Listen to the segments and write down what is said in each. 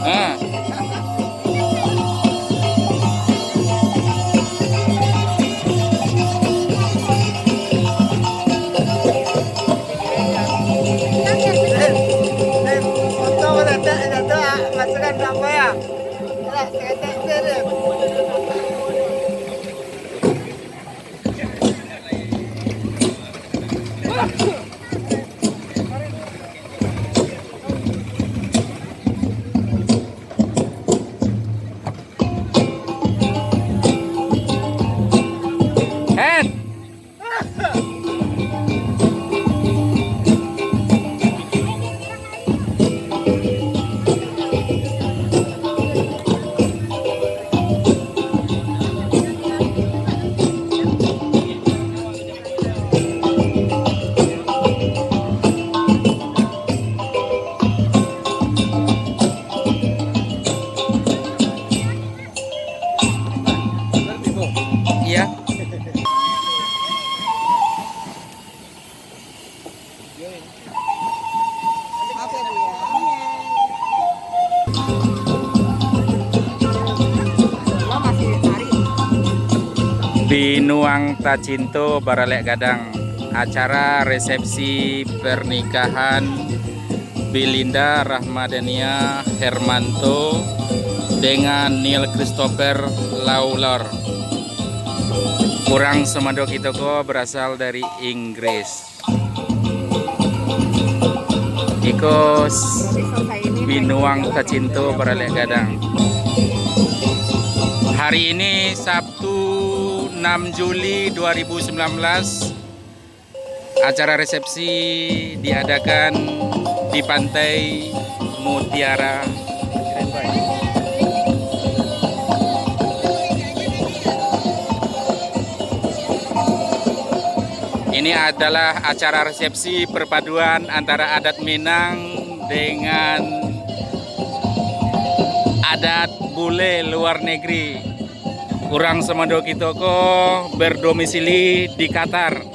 Ah. Masukkan apa ya? Lah, saya Head. Iya. Maaf ya, Bu ya. Lo masih cari. Binuang Tacinto Baralek Gadang, acara resepsi pernikahan Belinda Rahmadania Hermanto dengan Neil Christopher Lawlor. Kurang Semado Kitoko berasal dari Inggris. Iko Binuang Tacinto Baralek Gadang. Hari ini Sabtu 6 Juli 2019, acara resepsi diadakan di Pantai Mutiara. Ini adalah acara resepsi perpaduan antara adat Minang dengan adat bule luar negeri. Urang Semado Kitoko berdomisili di Qatar.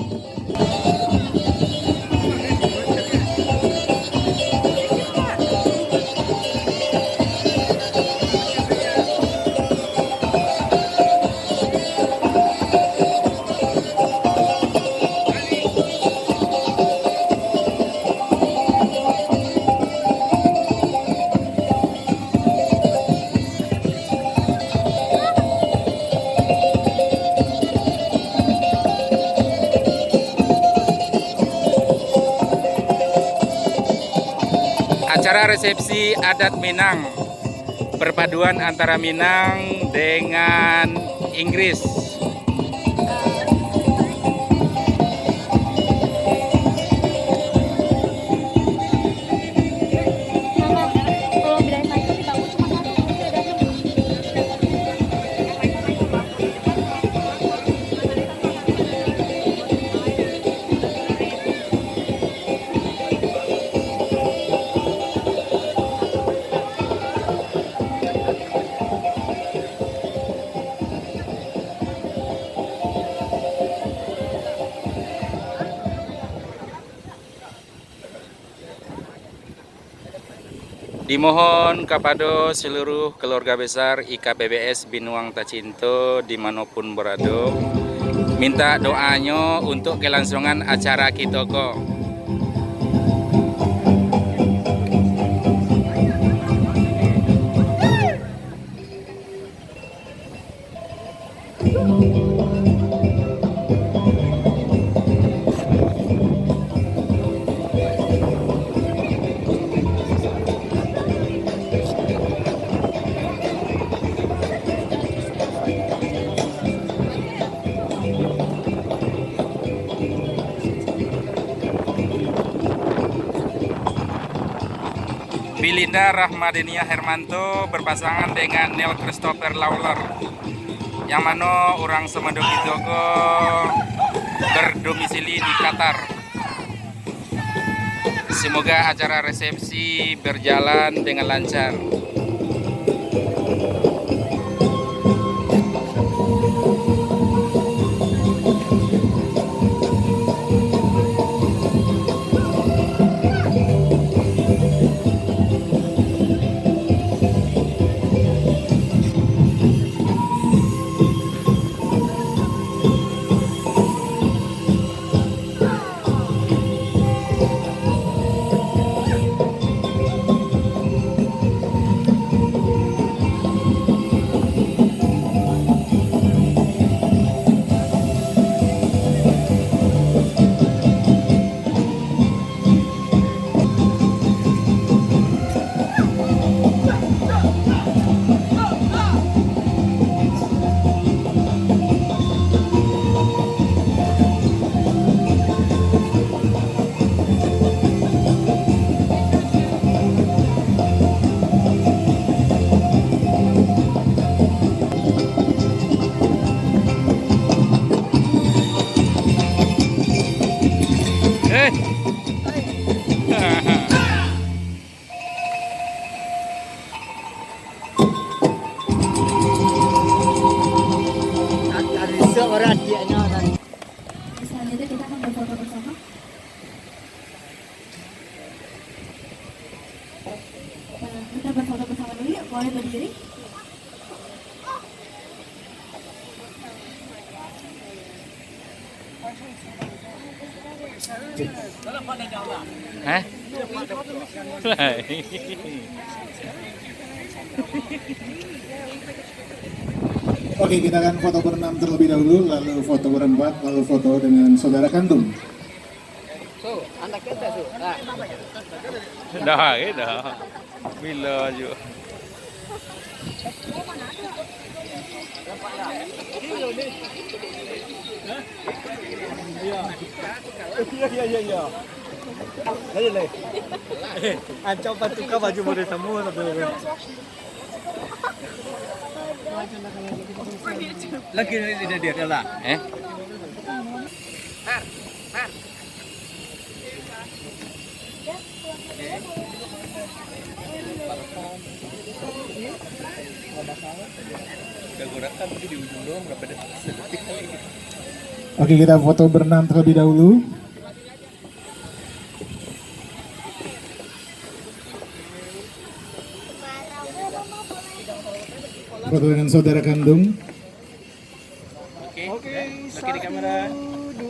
Acara resepsi adat Minang, perpaduan antara Minang dengan Inggris. Dimohon kepada seluruh keluarga besar IKPBS Binuang Tacinto dimanapun berada, minta doanya untuk kelangsungan acara kitoko. Belinda Rahmadania Hermanto berpasangan dengan Neil Christopher Lawlor, yang mana orang Semado Kitoko berdomisili di Qatar. Semoga acara resepsi berjalan dengan lancar. berfoto bersama dulu yuk, boleh berdiri. Hah? Oke, kita akan foto berenam terlebih dahulu, lalu foto berempat, lalu foto dengan saudara kandung. So, anak kita so. Nah. Dah, dah. Bila juga. Iya. Lagi. Ancau patuka baju boleh semua tapi. Lagi dia lah. Oke, kita foto berenam terlebih dahulu. Foto dengan saudara kandung. Oke, lagi di kamera. 2.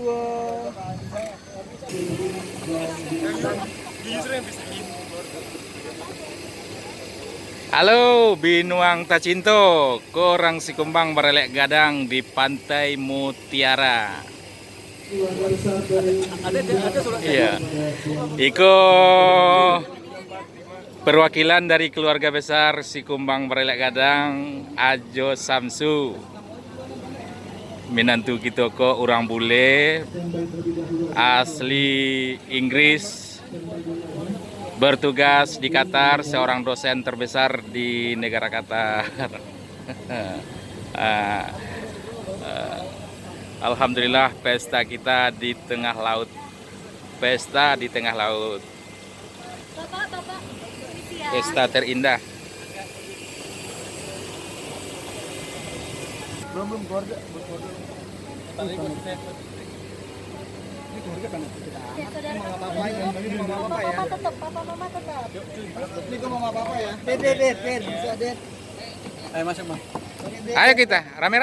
Halo Binuang Tacinto, korang si kumbang berelek gadang di Pantai Mutiara. Iya. Iko perwakilan dari keluarga besar si kumbang berelek gadang Ajo Samsu. Minantu kitoko orang bule asli Inggris, bertugas di Qatar, seorang dosen terbesar di negara Qatar. Alhamdulillah pesta kita di tengah laut. Pesta di tengah laut. Pesta terindah. Belum keluarga. Papa tetap, papa mama tetap. Ini kok mama papa ya? Der. Bisa der. Ayo masuk, Bang. Ayo kita rame-rame.